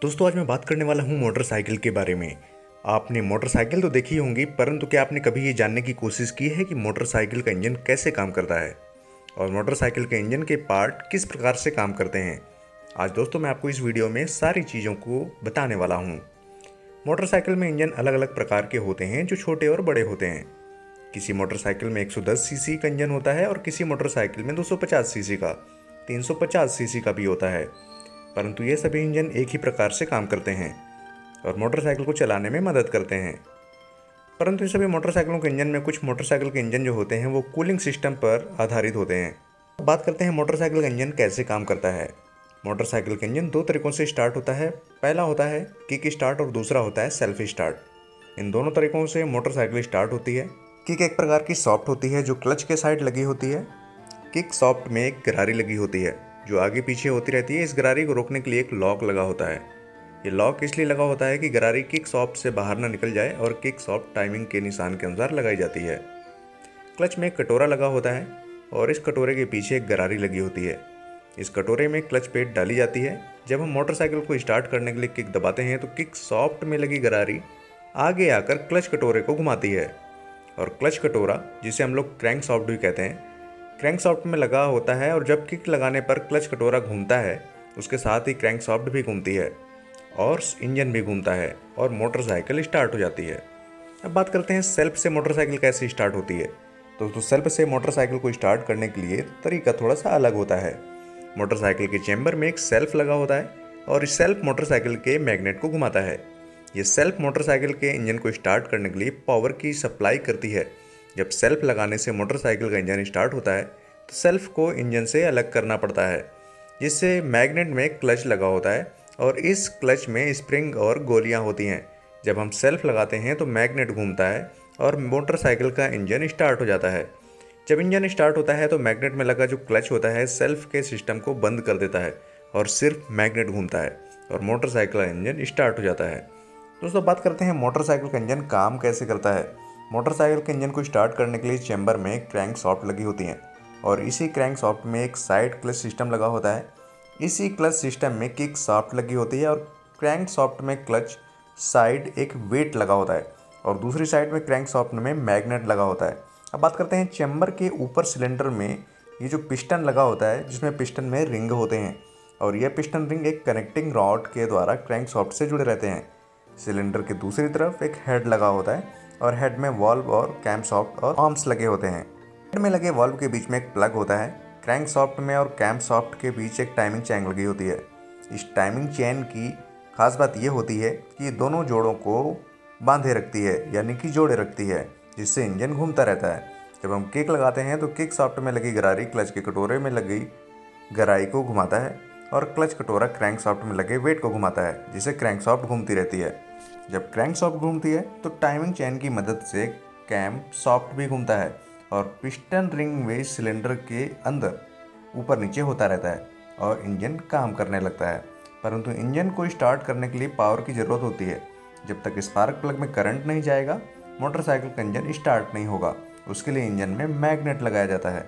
दोस्तों आज मैं बात करने वाला हूँ मोटरसाइकिल के बारे में। आपने मोटरसाइकिल तो देखी होंगी, परंतु क्या आपने कभी ये जानने की कोशिश की है कि मोटरसाइकिल का इंजन कैसे काम करता है और मोटरसाइकिल के इंजन के पार्ट किस प्रकार से काम करते हैं। आज दोस्तों मैं आपको इस वीडियो में सारी चीज़ों को बताने वाला हूँ। मोटरसाइकिल में इंजन अलग अलग प्रकार के होते हैं जो छोटे और बड़े होते हैं। किसी मोटरसाइकिल में 110 सीसी का इंजन होता है और किसी मोटरसाइकिल में 250 सीसी का, 350 सीसी का भी होता है। परंतु ये सभी इंजन एक ही प्रकार से काम करते हैं और मोटरसाइकिल को चलाने में मदद करते हैं। परंतु ये सभी मोटरसाइकिलों के इंजन में कुछ मोटरसाइकिल के इंजन जो होते हैं वो कूलिंग सिस्टम पर आधारित होते हैं। अब बात करते हैं मोटरसाइकिल का इंजन कैसे काम करता है। मोटरसाइकिल का इंजन दो तरीकों से स्टार्ट होता है। पहला होता है किक स्टार्ट और दूसरा होता है सेल्फ स्टार्ट। इन दोनों तरीकों से मोटरसाइकिल स्टार्ट होती है। किक एक प्रकार की सॉफ्ट होती है जो क्लच के साइड लगी होती है। किक सॉफ्ट में एक गरारी लगी होती है जो आगे पीछे होती रहती है। इस गरारी को रोकने के लिए एक लॉक लगा होता है। ये लॉक इसलिए लगा होता है कि गरारी किक सॉफ्ट से बाहर ना निकल जाए और किक सॉफ्ट टाइमिंग के निशान के अनुसार लगाई जाती है। क्लच में एक कटोरा लगा होता है और इस कटोरे के पीछे एक गरारी लगी होती है। इस कटोरे में क्लच प्लेट डाली जाती है। जब हम मोटरसाइकिल को स्टार्ट करने के लिए किक दबाते हैं तो किक सॉफ्ट में लगी गरारी आगे आकर क्लच कटोरे को घुमाती है और क्लच कटोरा, जिसे हम लोग क्रैंक सॉफ्ट भी कहते हैं, क्रैंक सॉफ्ट में लगा होता है और जब किक लगाने पर क्लच कटोरा घूमता है उसके साथ ही क्रैंक सॉफ्ट भी घूमती है और इंजन भी घूमता है और मोटरसाइकिल स्टार्ट हो जाती है। अब बात करते हैं सेल्फ से मोटरसाइकिल कैसे स्टार्ट होती है। तो सेल्फ से मोटरसाइकिल को स्टार्ट करने के लिए तरीका थोड़ा सा अलग होता है। मोटरसाइकिल के चेंबर में एक सेल्फ लगा होता है और इस सेल्फ मोटरसाइकिल के मैग्नेट को घुमाता है। ये सेल्फ मोटरसाइकिल के इंजन को स्टार्ट करने के लिए पावर की सप्लाई करती है। जब सेल्फ लगाने से मोटरसाइकिल का इंजन स्टार्ट होता है तो सेल्फ को इंजन से अलग करना पड़ता है, जिससे मैग्नेट में क्लच लगा होता है और इस क्लच में स्प्रिंग और गोलियां होती हैं। जब हम सेल्फ लगाते हैं तो मैग्नेट घूमता है और मोटरसाइकिल का इंजन स्टार्ट हो जाता है। जब इंजन स्टार्ट होता है तो मैग्नेट में लगा जो क्लच होता है सेल्फ के सिस्टम को बंद कर देता है और सिर्फ मैग्नेट घूमता है और मोटरसाइकिल का इंजन स्टार्ट हो जाता है। दोस्तों बात करते हैं मोटरसाइकिल का इंजन काम कैसे करता है। मोटरसाइकिल के इंजन को स्टार्ट करने के लिए चैम्बर में क्रैंक सॉफ्ट लगी होती हैं और इसी क्रैंक सॉफ्ट में एक साइड क्लच सिस्टम लगा होता है। इसी क्लच सिस्टम में किक सॉफ्ट लगी होती है और क्रैंक सॉफ्ट में क्लच साइड एक वेट लगा होता है और दूसरी साइड में क्रैंक सॉफ्ट में मैग्नेट लगा होता है। अब बात करते हैं चैम्बर के ऊपर सिलेंडर में ये जो पिस्टन लगा होता है, जिसमें पिस्टन में रिंग होते हैं और यह पिस्टन रिंग एक कनेक्टिंग रॉड के द्वारा क्रैंक सॉफ्ट से जुड़े रहते हैं। सिलेंडर के दूसरी तरफ एक हेड लगा होता है और हेड में वाल्व और कैम सॉफ्ट और आर्म्स लगे होते हैं। हेड में लगे वाल्व के बीच में एक प्लग होता है। क्रैंक सॉफ्ट में और कैम सॉफ्ट के बीच एक टाइमिंग चैन लगी होती है। इस टाइमिंग चैन की खास बात यह होती है कि दोनों जोड़ों को बांधे रखती है, यानी कि जोड़े रखती है, जिससे इंजन घूमता रहता है। जब हम किक लगाते हैं तो किक सॉफ्ट में लगी गरारी क्लच के कटोरे में लगी गराई को घुमाता है और क्लच कटोरा क्रैंक सॉफ्ट में लगे वेट को घुमाता है, जिससे क्रैंक सॉफ्ट घूमती रहती है। जब क्रैंक सॉफ्ट घूमती है तो टाइमिंग चैन की मदद से कैम सॉफ्ट भी घूमता है और पिस्टन रिंग में सिलेंडर के अंदर ऊपर नीचे होता रहता है और इंजन काम करने लगता है। परंतु इंजन को स्टार्ट करने के लिए पावर की ज़रूरत होती है। जब तक स्पार्क प्लग में करंट नहीं जाएगा मोटरसाइकिल का इंजन स्टार्ट नहीं होगा। उसके लिए इंजन में मैग्नेट लगाया जाता है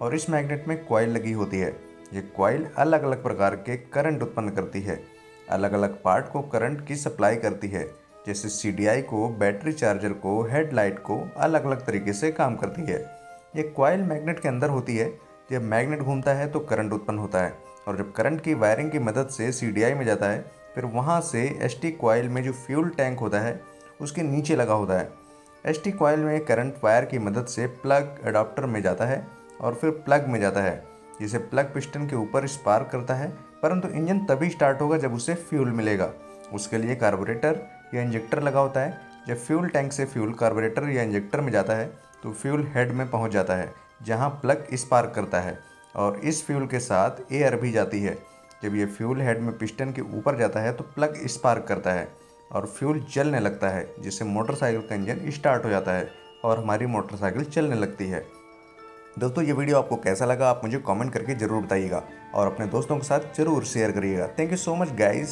और इस मैग्नेट में कॉइल लगी होती है। ये कॉइल अलग अलग प्रकार के करंट उत्पन्न करती है, अलग अलग पार्ट को करंट की सप्लाई करती है। जैसे सीडीआई को, बैटरी चार्जर को, हेडलाइट को अलग अलग तरीके से काम करती है। ये कॉइल मैग्नेट के अंदर होती है। जब मैग्नेट घूमता है तो करंट उत्पन्न होता है और जब करंट की वायरिंग की मदद से सीडीआई में जाता है, फिर वहाँ से एसटी कॉइल में जो फ्यूल टैंक होता है उसके नीचे लगा होता है। एसटी कॉइल में करंट वायर की मदद से प्लग अडाप्टर में जाता है और फिर प्लग में जाता है, जिसे प्लग पिस्टन के ऊपर स्पार्क करता है। परंतु इंजन तभी स्टार्ट होगा जब उसे फ्यूल मिलेगा। उसके लिए कार्बोरेटर या इंजेक्टर लगा होता है। जब फ्यूल टैंक से फ्यूल कार्बोरेटर या इंजेक्टर में जाता है तो फ्यूल हेड में पहुंच जाता है, जहां प्लग स्पार्क करता है और इस फ्यूल के साथ एयर भी जाती है। जब ये फ्यूल हेड में पिस्टन के ऊपर जाता है तो प्लग स्पार्क करता है और फ्यूल जलने लगता है, जिससे मोटरसाइकिल का इंजन स्टार्ट हो जाता है और हमारी मोटरसाइकिल चलने लगती है। दोस्तों ये वीडियो आपको कैसा लगा आप मुझे कमेंट करके ज़रूर बताइएगा और अपने दोस्तों के साथ ज़रूर शेयर करिएगा। Thank you so much guys.